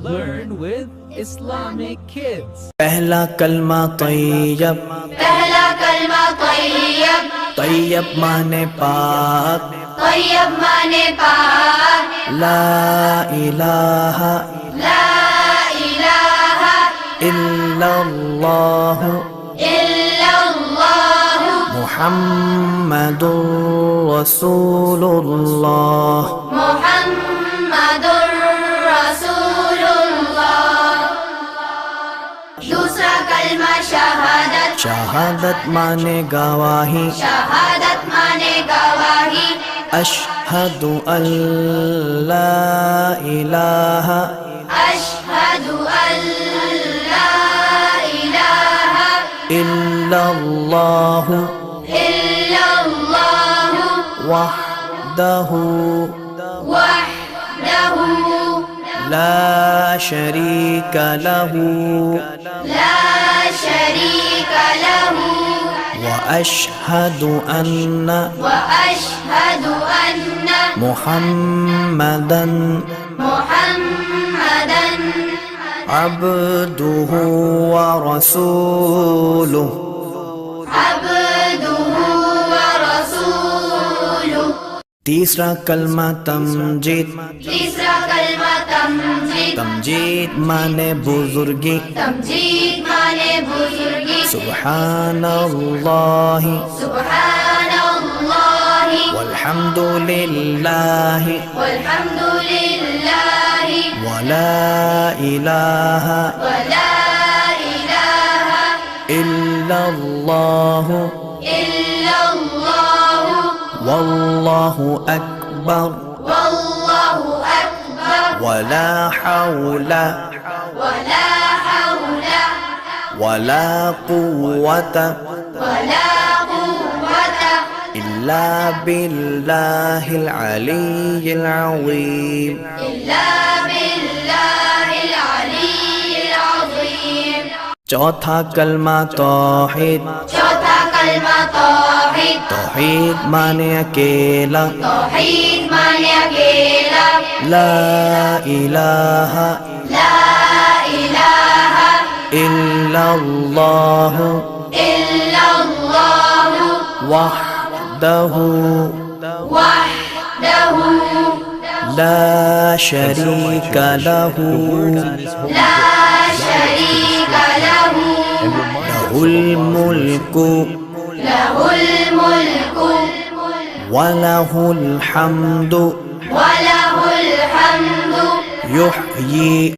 Learn with Islamic Kids. पहला कलमा तैयब, पहला कलमा तैयब, तैयब माने पाक, तैयब माने पाक, ला इलाहा ला इलाहा इल्लल्लाह इल्लल्लाह मुहम्मदुर रसूलुल्लाह। मुहम्मदुर रसूलुल्लाह। दूसरा कलमा शहादत, शहादत माने गवाही, शहादत माने गवाही, अशहदु अल्ला इलाहा अशहदु अल्ला इलाहा इल्लल्लाह इल्लल्लाह वहदहु वहदहु ला शरीक लहु ला शरीक लहु व अशहदु अन्ना वअशहदु अन्न मुहम्मदन मुहम्मदन अब्दुहु व रसूलुहु। अब्दुहु व रसूलुहु। तीसरा कलमा तमजीद, तीसरा कलमा तमजीद, तमजीद माने बुजुर्गी, तमजीद माने बुजुर्गी, सुब्हानल्लाहि सुब्हानल्लाहि वल्हम्दुलिल्लाहि वल्हम्दुलिल्लाहि वला इलाहा वला इलाहा इल्लल्लाह इल्लल्लाह वल्लाहु अकबर वल्लाहु अकबर वला हौला वला हौला वला कुव्वता वला कुव्वता इल्ला बिल्लाहिल अलिय्यिल अज़ीम। इल्ला बिल्लाहिल अलिय्यिल अज़ीम। चौथा कलमा तौहीद, चौथा कलमा तौहीद, तौहीद माने अकेला, तौहीद माने अकेला, ला इलाहा ला इलाहा इल्लल्लाह इल्लल्लाह वहदहु वहदहु ला शरीक लहु ला शरीक लहु लहुल मुल्कु लहुल मुल्कु वलहुल हम्दु वलहुल हम्दु युह्यी